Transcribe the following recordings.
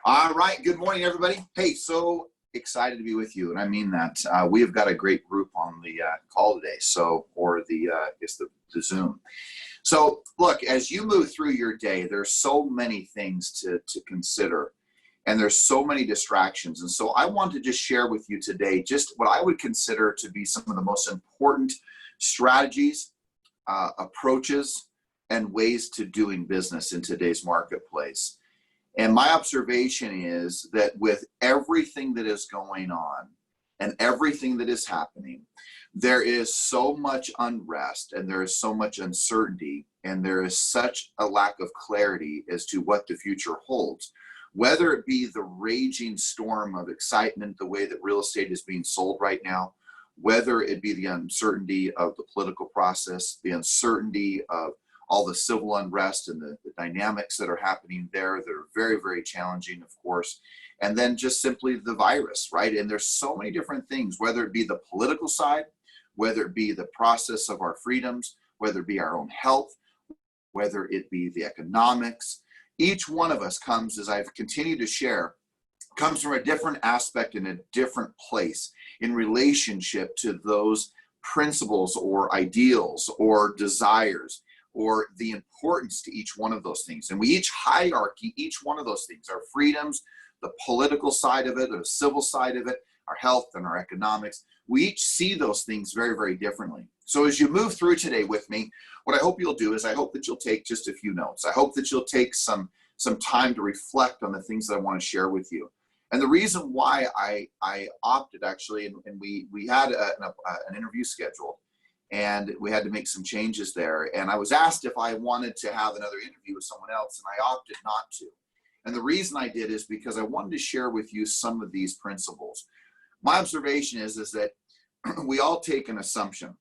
All right. Good morning, everybody. Hey, so excited to be with you, and I mean that. We have got a great group on the call today, or the Zoom. So, look, as you move through your day, there's so many things to consider, and there's so many distractions. And so, I want to just share with you today just what I would consider to be some of the most important strategies, approaches, and ways to doing business in today's marketplace. And my observation is that with everything that is going on and everything that is happening, there is so much unrest and there is so much uncertainty and there is such a lack of clarity as to what the future holds. Whether it be the raging storm of excitement, the way that real estate is being sold right now, whether it be the uncertainty of the political process, the uncertainty of all the civil unrest and the dynamics that are happening there that are very, very challenging, of course. And then just simply the virus, right? And there's so many different things, whether it be the political side, whether it be the process of our freedoms, whether it be our own health, whether it be the economics. Each one of us comes, as I've continued to share, comes from a different aspect in a different place in relationship to those principles or ideals or desires, or the importance to each one of those things. And we each hierarchy each one of those things, our freedoms, the political side of it, the civil side of it, our health and our economics. We each see those things very, very differently. So as you move through today with me, what I hope you'll do is I hope that you'll take just a few notes. I hope that you'll take some time to reflect on the things that I want to share with you. And the reason why I opted actually, and we had an interview scheduled, and we had to make some changes there. And I was asked if I wanted to have another interview with someone else, and I opted not to. And the reason I did is because I wanted to share with you some of these principles. My observation is that we all take an assumption,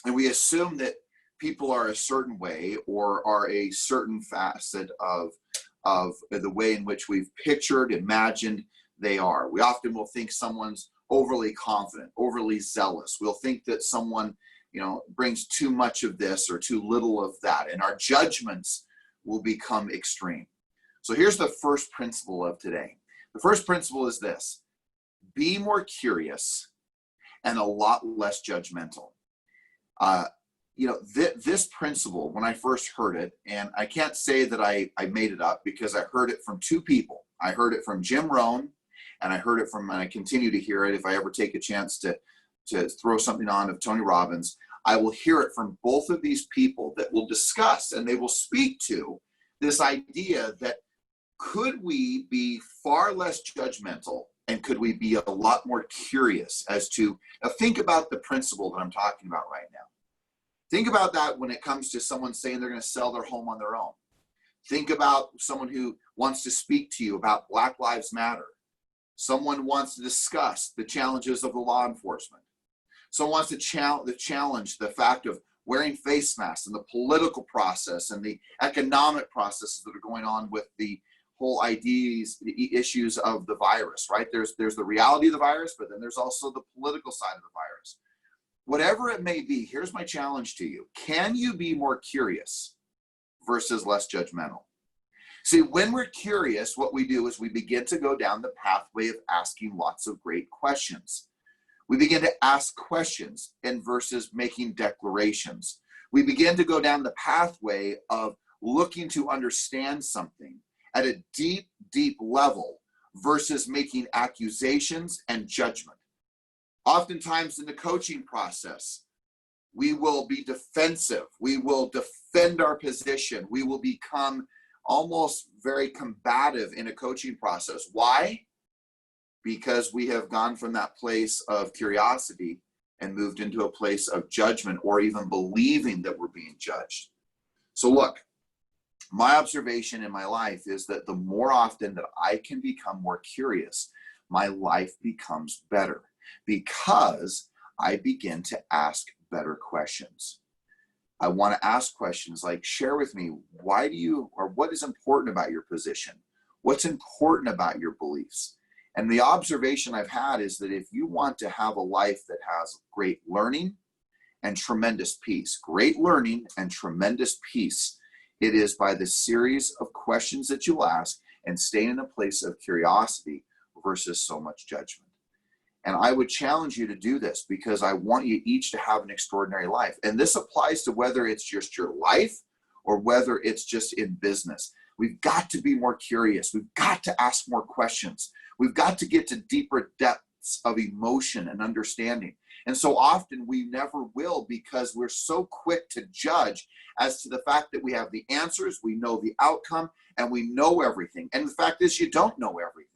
and we assume that people are a certain way or are a certain facet of the way in which we've pictured, imagined they are. We often will think someone's overly confident, overly zealous. We'll think that someone brings too much of this or too little of that, and our judgments will become extreme. So here's the first principle of today. The first principle is this: be more curious and a lot less judgmental. This principle, when I first heard it, and I can't say that I made it up because I heard it from two people. I heard it from Jim Rohn, and I heard it from, and I continue to hear it if I ever take a chance to throw something on of Tony Robbins. I will hear it from both of these people that will discuss and they will speak to this idea that could we be far less judgmental and could we be a lot more curious as to, now think about the principle that I'm talking about right now. Think about that when it comes to someone saying they're going to sell their home on their own. Think about someone who wants to speak to you about Black Lives Matter. Someone wants to discuss the challenges of the law enforcement. Someone wants to challenge the fact of wearing face masks and the political process and the economic processes that are going on with the whole issues of the virus, right? There's the reality of the virus, but then there's also the political side of the virus. Whatever it may be, here's my challenge to you. Can you be more curious versus less judgmental? See, when we're curious, what we do is we begin to go down the pathway of asking lots of great questions. We begin to ask questions and versus making declarations. We begin to go down the pathway of looking to understand something at a deep, deep level versus making accusations and judgment. Oftentimes in the coaching process, we will be defensive. We will defend our position. We will become almost very combative in a coaching process. Why? Because we have gone from that place of curiosity and moved into a place of judgment or even believing that we're being judged. So look, my observation in my life is that the more often that I can become more curious, my life becomes better because I begin to ask better questions. I want to ask questions like, share with me, why do you, or what is important about your position? What's important about your beliefs? And the observation I've had is that if you want to have a life that has great learning and tremendous peace, great learning and tremendous peace, it is by the series of questions that you'll ask and staying in a place of curiosity versus so much judgment. And I would challenge you to do this because I want you each to have an extraordinary life. And this applies to whether it's just your life or whether it's just in business. We've got to be more curious. We've got to ask more questions. We've got to get to deeper depths of emotion and understanding. And so often we never will because we're so quick to judge as to the fact that we have the answers, we know the outcome, and we know everything. And the fact is you don't know everything.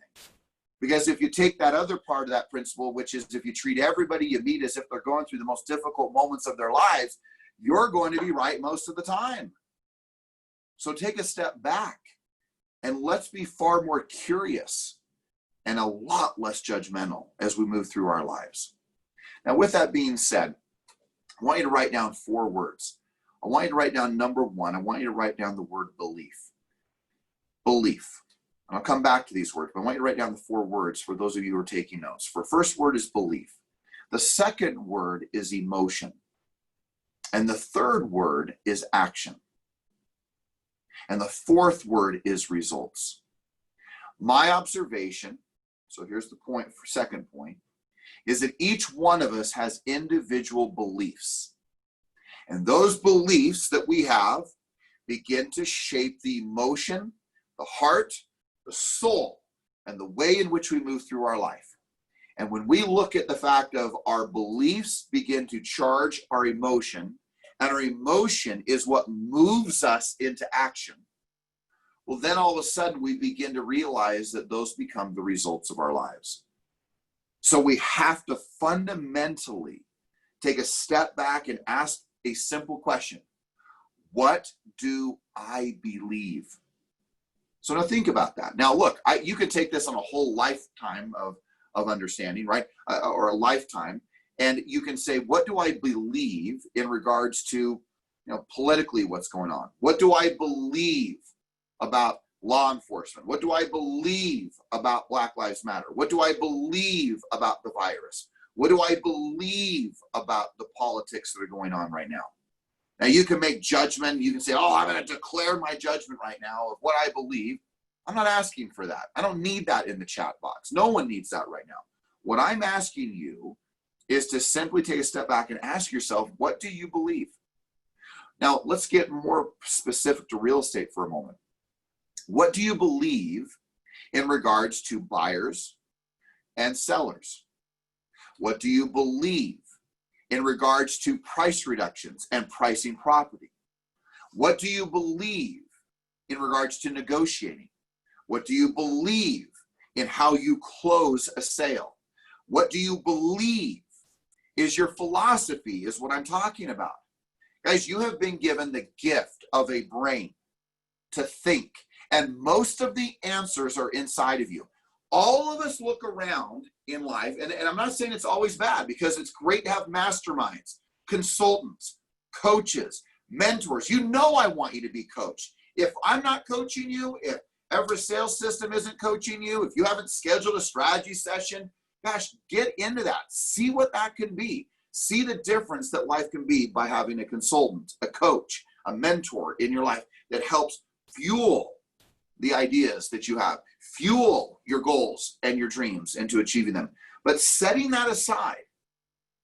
Because if you take that other part of that principle, which is if you treat everybody you meet as if they're going through the most difficult moments of their lives, you're going to be right most of the time. So take a step back and let's be far more curious and a lot less judgmental as we move through our lives. Now, with that being said, I want you to write down 4 words. I want you to write down number 1. I want you to write down the word belief. Belief. And I'll come back to these words, but I want you to write down the 4 words for those of you who are taking notes. The first word is belief. The second word is emotion. And the third word is action. And the fourth word is results. My observation, so here's the point for second point, is that each one of us has individual beliefs. And those beliefs that we have begin to shape the emotion, the heart, the soul, and the way in which we move through our life. And when we look at the fact of our beliefs begin to charge our emotion, and our emotion is what moves us into action, well, then all of a sudden we begin to realize that those become the results of our lives. So we have to fundamentally take a step back and ask a simple question. What do I believe? So now think about that. Now look, you could take this on a whole lifetime of understanding, right? Or a lifetime. And you can say, what do I believe in regards to, politically what's going on? What do I believe about law enforcement? What do I believe about Black Lives Matter? What do I believe about the virus? What do I believe about the politics that are going on right now? Now you can make judgment. You can say, oh, I'm going to declare my judgment right now of what I believe. I'm not asking for that. I don't need that in the chat box. No one needs that right now. What I'm asking you is to simply take a step back and ask yourself, what do you believe? Now let's get more specific to real estate for a moment. What do you believe in regards to buyers and sellers? What do you believe in regards to price reductions and pricing property? What do you believe in regards to negotiating? What do you believe in how you close a sale? What do you believe is your philosophy is what I'm talking about. Guys, you have been given the gift of a brain to think, and most of the answers are inside of you. All of us look around in life, and I'm not saying it's always bad, because it's great to have masterminds, consultants, coaches, mentors. I want you to be coached. If I'm not coaching you, if Everest Sales System isn't coaching you, if you haven't scheduled a strategy session, gosh, get into that. See what that can be. See the difference that life can be by having a consultant, a coach, a mentor in your life that helps fuel the ideas that you have, fuel your goals and your dreams into achieving them. But setting that aside,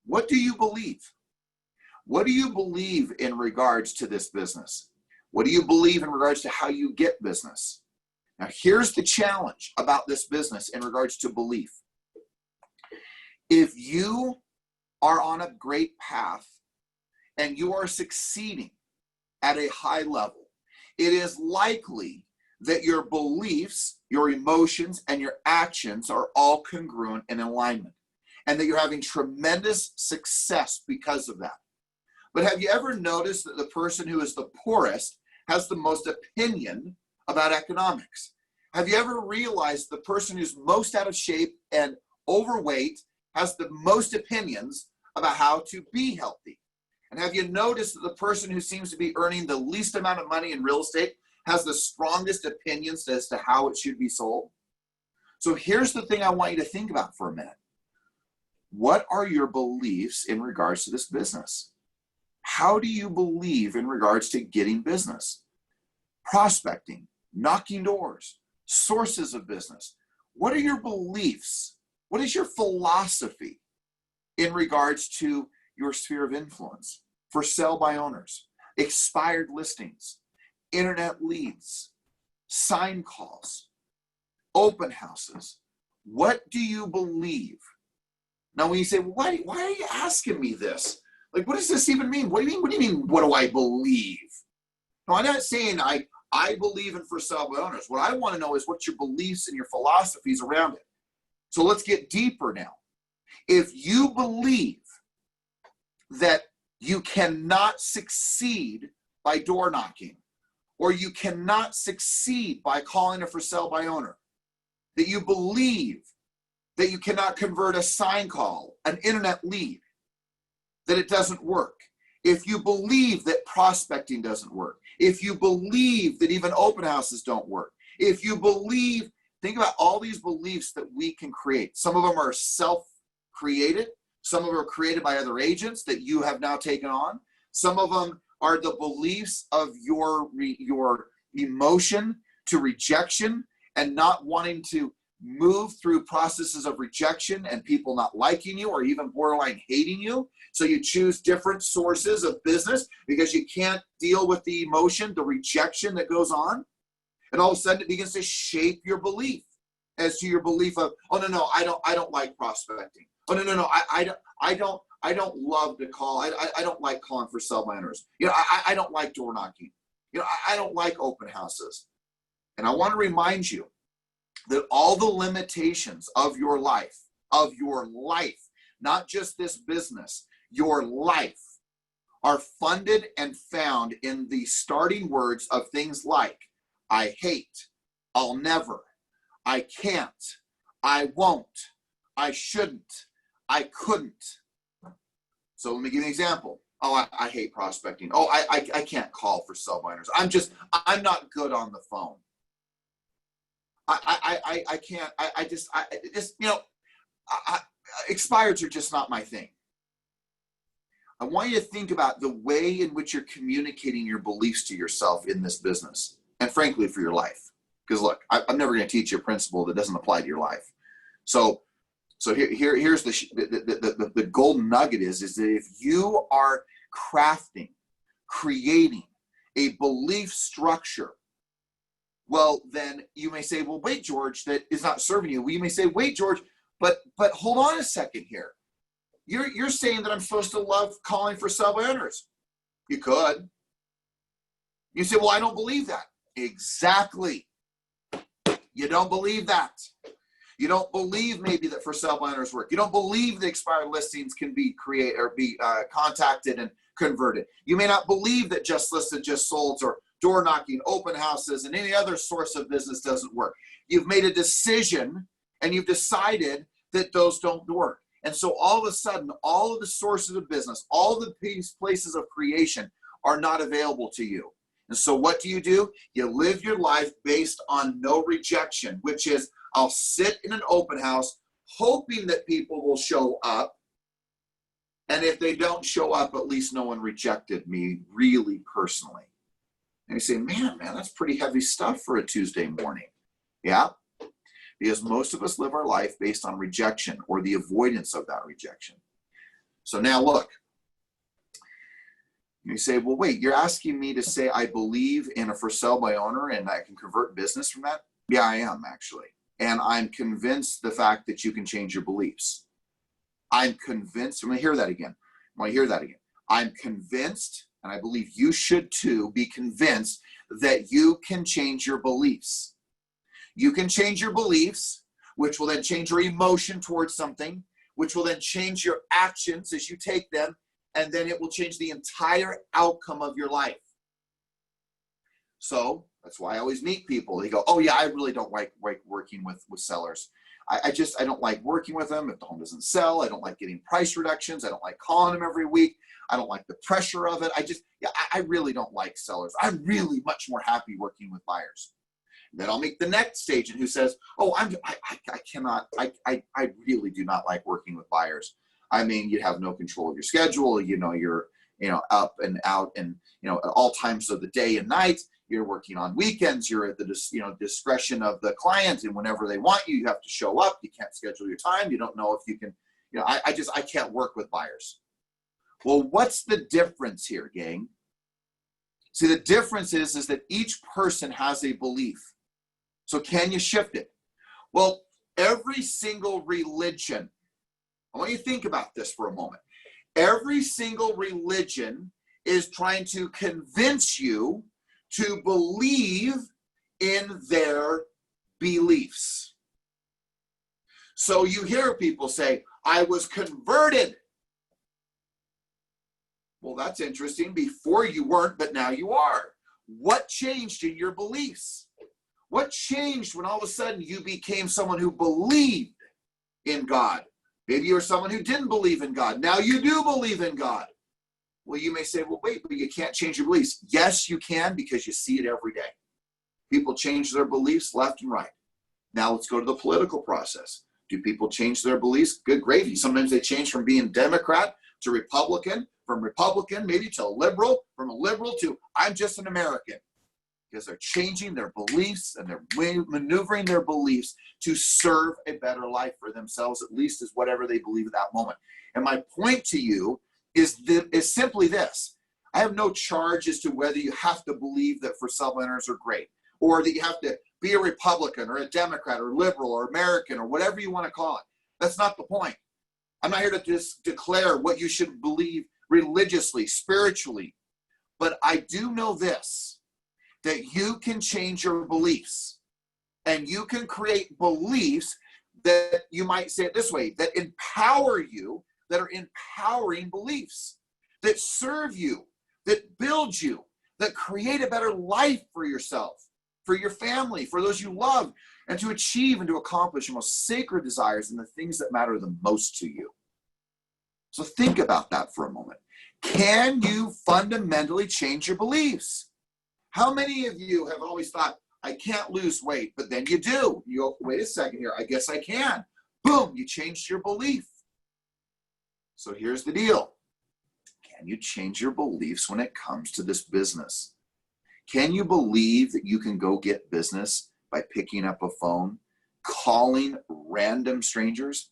what do you believe? What do you believe in regards to this business? What do you believe in regards to how you get business? Now, here's the challenge about this business in regards to belief. If you are on a great path and you are succeeding at a high level, it is likely that your beliefs, your emotions, and your actions are all congruent and in alignment, and that you're having tremendous success because of that. But have you ever noticed that the person who is the poorest has the most opinion about economics? Have you ever realized the person who's most out of shape and overweight has the most opinions about how to be healthy? And have you noticed that the person who seems to be earning the least amount of money in real estate has the strongest opinions as to how it should be sold? So here's the thing I want you to think about for a minute. What are your beliefs in regards to this business? How do you believe in regards to getting business, prospecting, knocking doors, sources of business. What are your beliefs? What is your philosophy in regards to your sphere of influence? For sale by owners, expired listings, internet leads, sign calls, open houses. What do you believe? Now, when you say, why are you asking me this? Like, what does this even mean? What do you mean, what do I believe? No, I'm not saying I believe in for sale by owners. What I want to know is what your beliefs and your philosophies around it. So let's get deeper now. If you believe that you cannot succeed by door knocking, or you cannot succeed by calling a for sale by owner, that you believe that you cannot convert a sign call, an internet lead, that it doesn't work, if you believe that prospecting doesn't work, if you believe that even open houses don't work, if you believe, think about all these beliefs that we can create. Some of them are self-created. Some of them are created by other agents that you have now taken on. Some of them are the beliefs of your emotion to rejection and not wanting to move through processes of rejection and people not liking you or even borderline hating you. So you choose different sources of business because you can't deal with the emotion, the rejection that goes on. And all of a sudden it begins to shape your belief as to your belief of, oh no, I don't like prospecting. Oh no, I don't love to call. I don't like calling for sale by owners. You know, I don't like door knocking. You know, I don't like open houses. And I want to remind you that all the limitations of your life, not just this business, your life, are funded and found in the starting words of things like, I hate, I'll never, I can't, I won't, I shouldn't, I couldn't. So let me give you an example. Oh, I hate prospecting. Oh, I can't call for sale by owners. I'm not good on the phone. I can't, you know, expireds are just not my thing. I want you to think about the way in which you're communicating your beliefs to yourself in this business, and frankly, for your life. Because look, I'm never going to teach you a principle that doesn't apply to your life. So here's the golden nugget is that if you are creating a belief structure, well, then you may say, well, wait, George, that is not serving you. Well, you may say, wait, George, but hold on a second here. You're saying that I'm supposed to love calling for sale by owners. You could. You say, well, I don't believe that. Exactly. You don't believe that. You don't believe maybe that for sale by owners work. You don't believe the expired listings can be contacted and converted. You may not believe that just listed, just sold, or door knocking, open houses, and any other source of business doesn't work. You've made a decision and you've decided that those don't work. And so all of a sudden, all of the sources of business, all the places of creation are not available to you. And so what do? You live your life based on no rejection, which is, I'll sit in an open house hoping that people will show up. And if they don't show up, at least no one rejected me really personally. And you say, man, that's pretty heavy stuff for a Tuesday morning. Yeah, because most of us live our life based on rejection or the avoidance of that rejection. So now look, you say, well, wait, you're asking me to say I believe in a for sale by owner and I can convert business from that? Yeah, I am actually. And I'm convinced the fact that you can change your beliefs. I'm convinced, I'm going to hear that again. I'm convinced, and I believe you should too, be convinced that you can change your beliefs. You can change your beliefs, which will then change your emotion towards something, which will then change your actions as you take them, and then it will change the entire outcome of your life. So that's why I always meet people. They go, oh yeah, I really don't like working with sellers. I don't like working with them if the home doesn't sell. I don't like getting price reductions. I don't like calling them every week. I don't like the pressure of it. I really don't like sellers. I'm really much more happy working with buyers. Then I'll meet the next agent who says, oh, I really do not like working with buyers. I mean, you have no control of your schedule. You're up and out and, at all times of the day and night. you're working on weekends, you're at the discretion of the client, and whenever they want you, you have to show up. You can't schedule your time. You don't know if you can, I can't work with buyers. Well, what's the difference here, gang? See, the difference is that each person has a belief. So can you shift it? Well, every single religion, I want you to think about this for a moment. Every single religion is trying to convince you to believe in their beliefs. So you hear people say, I was converted. Well, that's interesting. Before you weren't, but now you are. What changed in your beliefs? What changed when all of a sudden you became someone who believed in God? Maybe you were someone who didn't believe in God. Now you do believe in God. Well, you may say, well, wait, but you can't change your beliefs. Yes, you can, because you see it every day. People change their beliefs left and right. Now let's go to the political process. Do people change their beliefs? Good gravy. Sometimes they change from being Democrat to Republican, from Republican maybe to liberal, from a liberal to I'm just an American. Because they're changing their beliefs and they're maneuvering their beliefs to serve a better life for themselves, at least as whatever they believe at that moment. And my point to you is simply this. I have no charge as to whether you have to believe that for sale owners are great, or that you have to be a Republican or a Democrat or liberal or American or whatever you want to call it. That's not the point. I'm not here to just declare what you should believe religiously, spiritually. But I do know this, that you can change your beliefs, and you can create beliefs that, you might say it this way, that empower you, that are empowering beliefs, that serve you, that build you, that create a better life for yourself, for your family, for those you love, and to achieve and to accomplish your most sacred desires and the things that matter the most to you. So think about that for a moment. Can you fundamentally change your beliefs? How many of you have always thought, I can't lose weight, but then you do. You go, wait a second here, I guess I can. Boom, you changed your belief. So here's the deal. Can you change your beliefs when it comes to this business? Can you believe that you can go get business by picking up a phone, calling random strangers?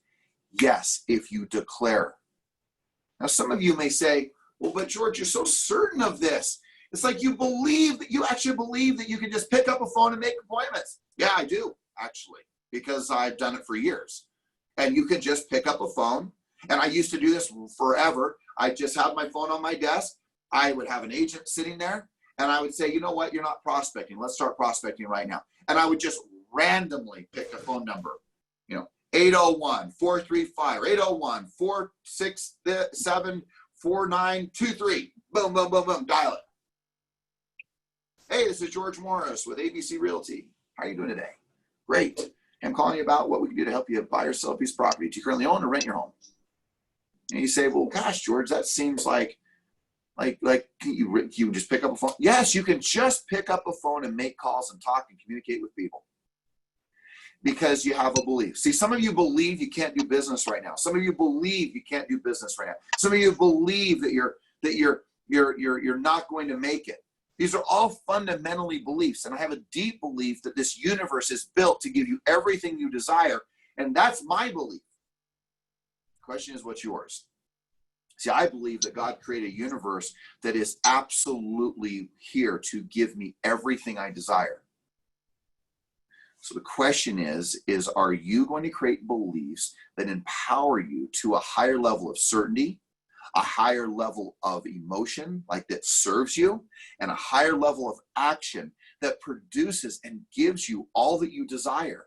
Yes, if you declare. Now, some of you may say, well, but George, you're so certain of this. It's like you believe that you actually believe that you can just pick up a phone and make appointments. Yeah, I do, actually, because I've done it for years. And you can just pick up a phone. And I used to do this forever. I just had my phone on my desk. I would have an agent sitting there. And I would say, you know what? You're not prospecting. Let's start prospecting right now. And I would just randomly pick a phone number, 801-435, 801-467-4923. Boom, boom, boom, boom. Dial it. Hey, this is George Morris with ABC Realty. How are you doing today? Great. I'm calling you about what we can do to help you buy or sell a piece of property. Do you currently own or rent your home? And you say, well, gosh, George, that seems like you just pick up a phone. Yes, you can just pick up a phone and make calls and talk and communicate with people because you have a belief. See, some of you believe you can't do business right now. Some of you believe you can't do business right now. Some of you believe that you're not going to make it. These are all fundamentally beliefs, and I have a deep belief that this universe is built to give you everything you desire, and that's my belief. The question is, what's yours? See, I believe that God created a universe that is absolutely here to give me everything I desire. So the question is are you going to create beliefs that empower you to a higher level of certainty, a higher level of emotion, like that serves you, and a higher level of action that produces and gives you all that you desire?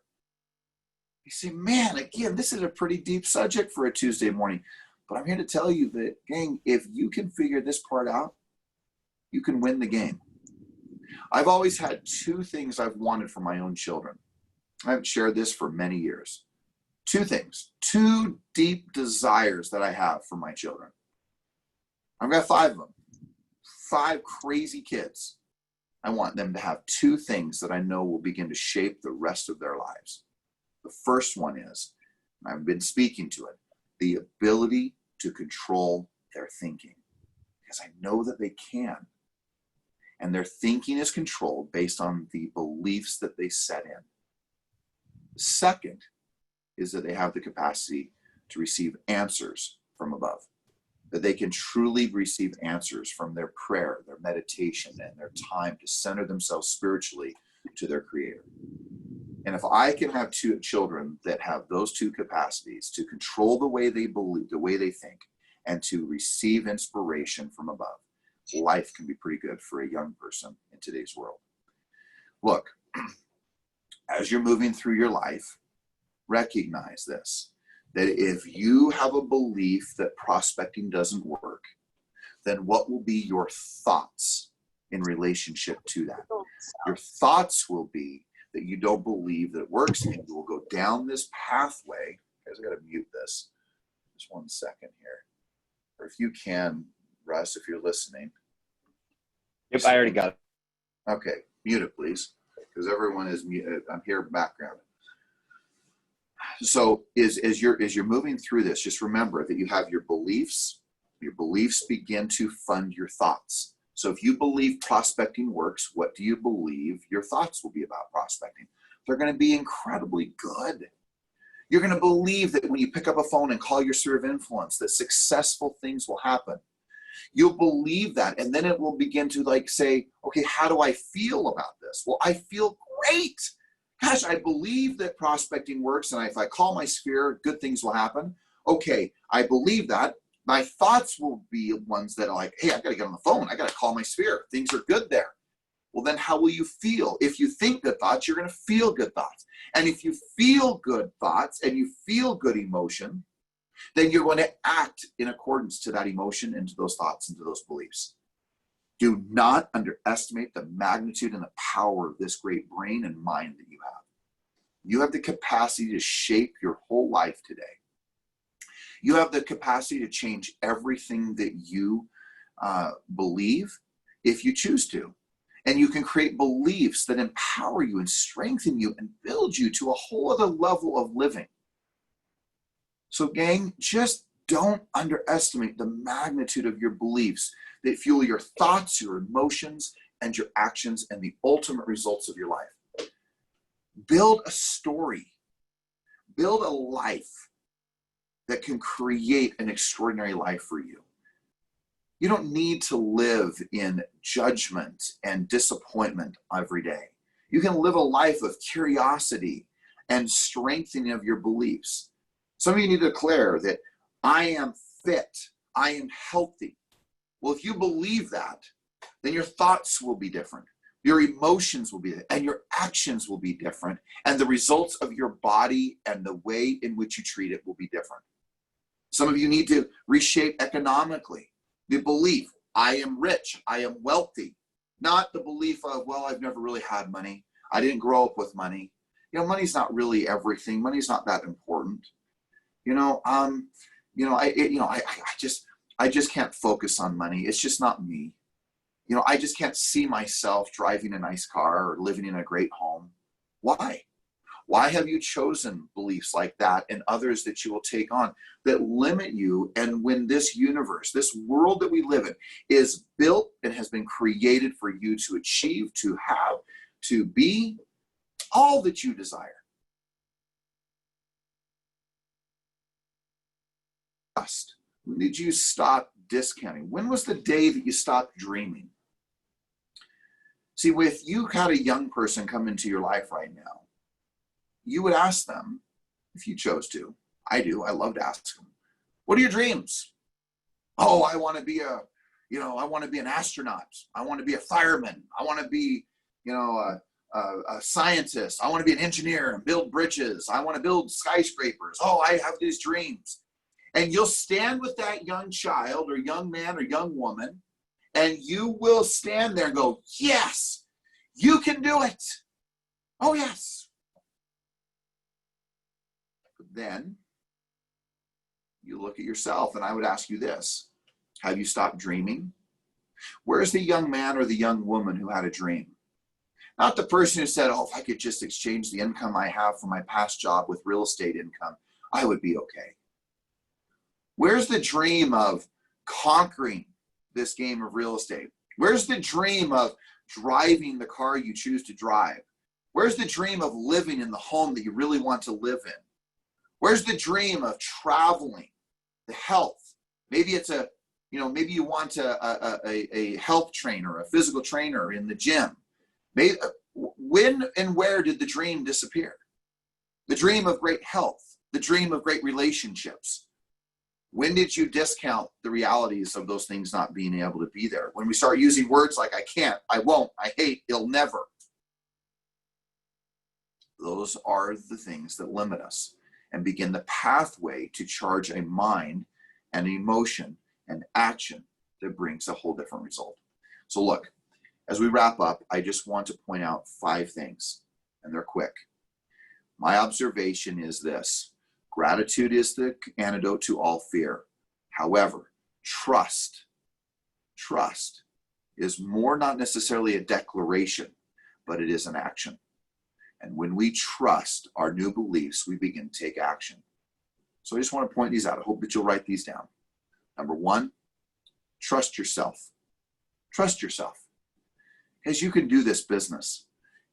You say, man, again, this is a pretty deep subject for a Tuesday morning. But I'm here to tell you that, gang, if you can figure this part out, you can win the game. I've always had two things I've wanted for my own children. I haven't shared this for many years. Two things, two deep desires that I have for my children. I've got 5 of them, 5 crazy kids. I want them to have 2 things that I know will begin to shape the rest of their lives. The first one is, and I've been speaking to it, the ability to control their thinking, because I know that they can. And their thinking is controlled based on the beliefs that they set in. The second is that they have the capacity to receive answers from above, that they can truly receive answers from their prayer, their meditation, and their time to center themselves spiritually to their Creator. And if I can have two children that have those two capacities to control the way they believe, the way they think, and to receive inspiration from above, life can be pretty good for a young person in today's world. Look, as you're moving through your life, recognize this, that if you have a belief that prospecting doesn't work, then what will be your thoughts in relationship to that? Your thoughts will be that you don't believe that it works, and you will go down this pathway. Guys, I got to mute this. Just 1 second here. Or if you can, Russ, if you're listening. Yep, I already got it. Okay, mute it, please, because everyone is muted. I'm here in the background. So as you're moving through this, just remember that you have your beliefs. Your beliefs begin to fund your thoughts. So if you believe prospecting works, what do you believe your thoughts will be about prospecting? They're going to be incredibly good. You're going to believe that when you pick up a phone and call your sphere of influence, that successful things will happen. You'll believe that, and then it will begin to say, okay, how do I feel about this? Well, I feel great. Gosh, I believe that prospecting works, and if I call my sphere, good things will happen. Okay, I believe that. My thoughts will be ones that are like, hey, I've got to get on the phone. I got to call my sphere. Things are good there. Well, then how will you feel? If you think good thoughts, you're going to feel good thoughts. And if you feel good thoughts and you feel good emotion, then you're going to act in accordance to that emotion and to those thoughts and to those beliefs. Do not underestimate the magnitude and the power of this great brain and mind that you have. You have the capacity to shape your whole life today. You have the capacity to change everything that you believe if you choose to. And you can create beliefs that empower you and strengthen you and build you to a whole other level of living. So gang, just don't underestimate the magnitude of your beliefs that fuel your thoughts, your emotions, and your actions, and the ultimate results of your life. Build a story. Build a life that can create an extraordinary life for you. You don't need to live in judgment and disappointment every day. You can live a life of curiosity and strengthening of your beliefs. Some of you need to declare that I am fit, I am healthy. Well, if you believe that, then your thoughts will be different. Your emotions will be, and your actions will be different. And the results of your body and the way in which you treat it will be different. Some of you need to reshape economically. The belief, I am rich, I am wealthy. Not the belief of, well, I've never really had money. I didn't grow up with money. Money's not really everything. Money's not that important. I just can't focus on money. It's just not me. I just can't see myself driving a nice car or living in a great home. Why? Why have you chosen beliefs like that and others that you will take on that limit you? And when this universe, this world that we live in is built and has been created for you to achieve, to have, to be all that you desire. When did you stop discounting? When was the day that you stopped dreaming? See, if you had a young person come into your life right now, you would ask them, if you chose to. I do. I love to ask them, what are your dreams? Oh, I want to be I want to be an astronaut. I want to be a fireman. I want to be, a scientist. I want to be an engineer and build bridges. I want to build skyscrapers. Oh, I have these dreams. And you'll stand with that young child or young man or young woman, and you will stand there and go, yes, you can do it. Oh, yes. But then you look at yourself, and I would ask you this. Have you stopped dreaming? Where's the young man or the young woman who had a dream? Not the person who said, oh, if I could just exchange the income I have from my past job with real estate income, I would be okay. Where's the dream of conquering this game of real estate? Where's the dream of driving the car you choose to drive? Where's the dream of living in the home that you really want to live in? Where's the dream of traveling, the health? Maybe it's maybe you want a health trainer, a physical trainer in the gym. Maybe, when and where did the dream disappear? The dream of great health, the dream of great relationships. When did you discount the realities of those things not being able to be there? When we start using words like I can't, I won't, I hate, it'll never. Those are the things that limit us and begin the pathway to charge a mind and emotion and action that brings a whole different result. So look, as we wrap up, I just want to point out 5 things, and they're quick. My observation is this: gratitude is the antidote to all fear. However, trust is more not necessarily a declaration, but it is an action. And when we trust our new beliefs, we begin to take action. So I just want to point these out. I hope that you'll write these down. Number 1, trust yourself. Trust yourself. Because you can do this business.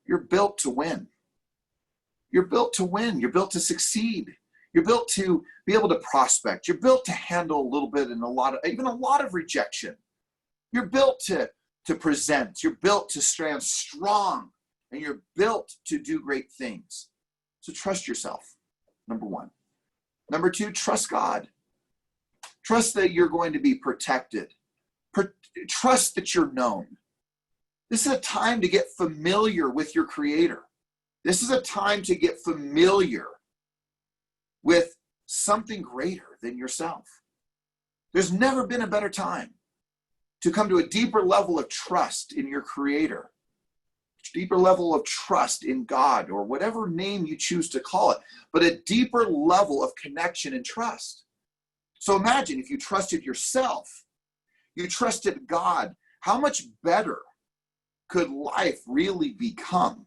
You're built to win. You're built to win. You're built to succeed. You're built to be able to prospect. You're built to handle a little bit and even a lot of rejection. You're built to present. You're built to stand strong. And you're built to do great things. So trust yourself, number 1. Number 2, trust God. Trust that you're going to be protected. Trust that you're known. This is a time to get familiar with your Creator. This is a time to get familiar with something greater than yourself. There's never been a better time to come to a deeper level of trust in your Creator. Deeper level of trust in God, or whatever name you choose to call it, but a deeper level of connection and trust. So imagine if you trusted yourself, you trusted God, how much better could life really become?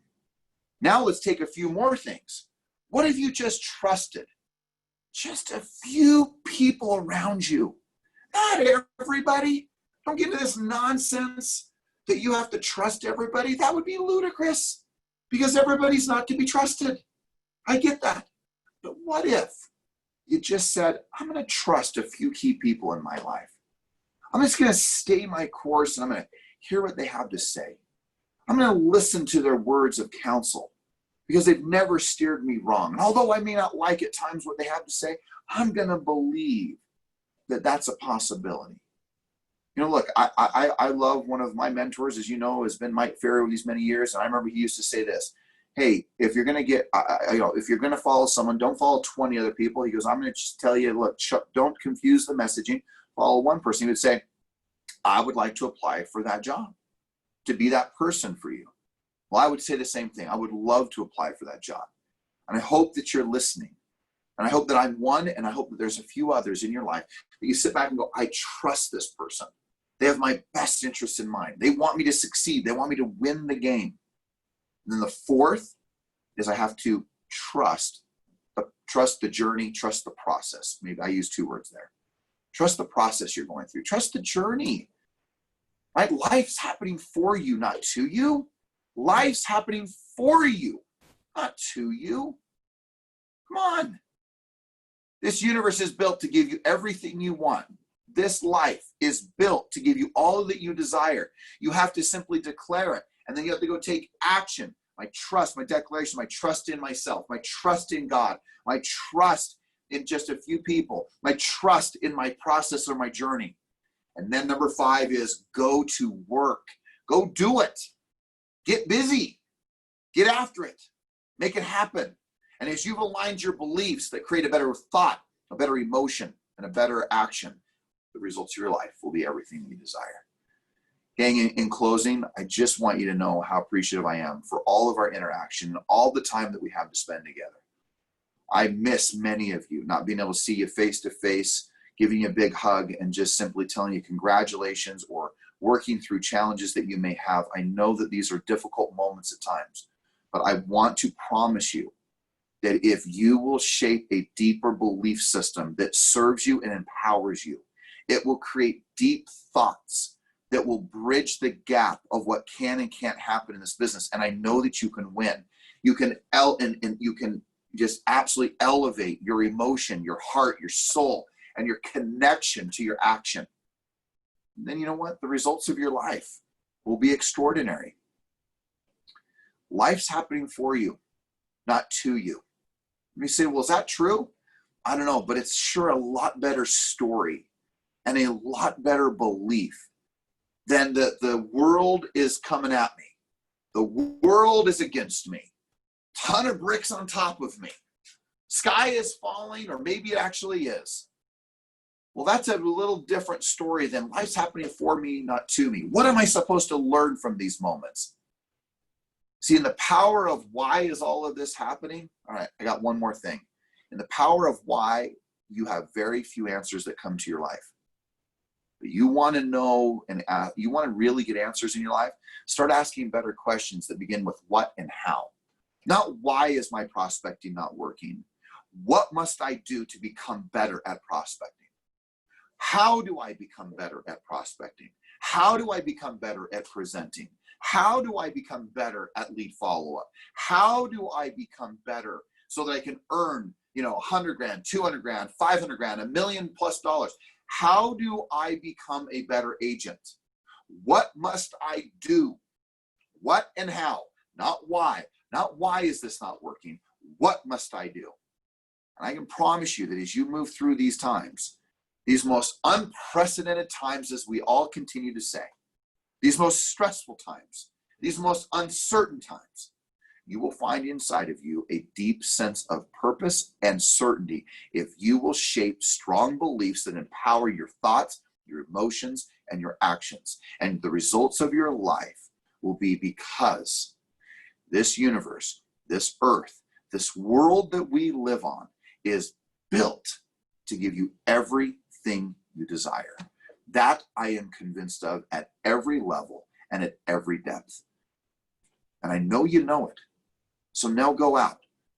Now let's take a few more things. What if you just trusted just a few people around you? Not everybody. Don't get into this nonsense that you have to trust everybody. That would be ludicrous, because everybody's not to be trusted. I get that. But what if you just said, I'm going to trust a few key people in my life. I'm just going to stay my course, and I'm going to hear what they have to say. I'm going to listen to their words of counsel, because they've never steered me wrong. And although I may not like at times what they have to say, I'm going to believe that that's a possibility. You know, look, I love one of my mentors, as you know, has been Mike Farrow these many years. And I remember he used to say this: hey, if you're going to if you're going to follow someone, don't follow 20 other people. He goes, I'm going to just tell you, look, don't confuse the messaging. Follow one person. He would say, I would like to apply for that job, to be that person for you. Well, I would say the same thing. I would love to apply for that job. And I hope that you're listening. And I hope that I'm one, and I hope that there's a few others in your life that you sit back and go, I trust this person. They have my best interest in mind. They want me to succeed. They want me to win the game. And then the 4th is I have to trust the journey, trust the process. Maybe I use 2 words there. Trust the process you're going through. Trust the journey. Right? Life's happening for you, not to you. Life's happening for you, not to you. Come on. This universe is built to give you everything you want. This life is built to give you all that you desire. You have to simply declare it. And then you have to go take action. My trust, my declaration, my trust in myself, my trust in God, my trust in just a few people, my trust in my process or my journey. And then number 5 is go to work. Go do it. Get busy. Get after it. Make it happen. And as you've aligned your beliefs that create a better thought, a better emotion, and a better action, the results of your life will be everything you desire. Gang, in closing, I just want you to know how appreciative I am for all of our interaction and all the time that we have to spend together. I miss many of you, not being able to see you face to face, giving you a big hug, and just simply telling you congratulations, or working through challenges that you may have. I know that these are difficult moments at times, but I want to promise you that if you will shape a deeper belief system that serves you and empowers you, it will create deep thoughts that will bridge the gap of what can and can't happen in this business. And I know that you can win. You can and you can just absolutely elevate your emotion, your heart, your soul, and your connection to your action. And then you know what? The results of your life will be extraordinary. Life's happening for you, not to you. You say, well, is that true? I don't know, but it's sure a lot better story and a lot better belief than the world is coming at me. The world is against me. Ton of bricks on top of me. Sky is falling, or maybe it actually is. Well, that's a little different story than life's happening for me, not to me. What am I supposed to learn from these moments? See, in the power of why is all of this happening? All right, I got one more thing. In the power of why, you have very few answers that come to your life. But you want to know and you want to really get answers in your life, start asking better questions that begin with what and how. Not why is my prospecting not working? What must I do to become better at prospecting? How do I become better at prospecting? How do I become better at presenting? How do I become better at lead follow-up? How do I become better so that I can earn, $100,000, $200,000, $500,000, $1 million+ dollars? How do I become a better agent? What must I do? What and how? Not why. Not why is this not working? What must I do? And I can promise you that as you move through these times, these most unprecedented times, as we all continue to say, these most stressful times, these most uncertain times, you will find inside of you a deep sense of purpose and certainty if you will shape strong beliefs that empower your thoughts, your emotions, and your actions. And the results of your life will be because this universe, this earth, this world that we live on is built to give you everything you desire. That I am convinced of at every level and at every depth. And I know you know it. So now go out,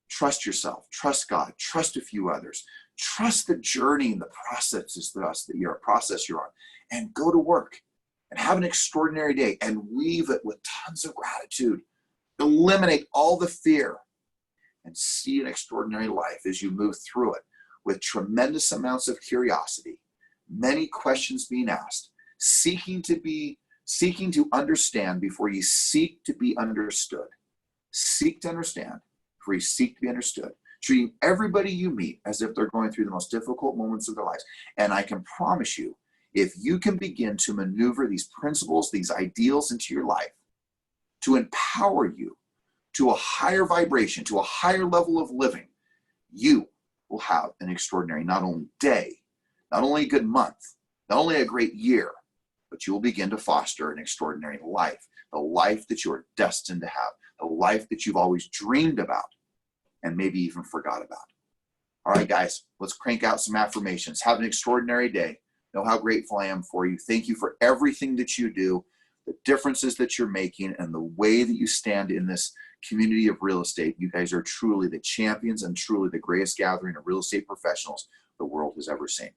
trust yourself, trust God, trust a few others, trust the journey and the process you're on, and go to work and have an extraordinary day and weave it with tons of gratitude. Eliminate all the fear and see an extraordinary life as you move through it with tremendous amounts of curiosity, many questions being asked, seeking to understand before you seek to be understood. Seek to understand before you seek to be understood. Treating everybody you meet as if they're going through the most difficult moments of their lives. And I can promise you, if you can begin to maneuver these principles, these ideals into your life to empower you to a higher vibration, to a higher level of living, you will have an extraordinary, not only day, not only a good month, not only a great year, but you will begin to foster an extraordinary life, the life that you are destined to have, the life that you've always dreamed about and maybe even forgot about. All right, guys, let's crank out some affirmations. Have an extraordinary day. Know how grateful I am for you. Thank you for everything that you do, the differences that you're making, and the way that you stand in this community of real estate. You guys are truly the champions and truly the greatest gathering of real estate professionals the world has ever seen.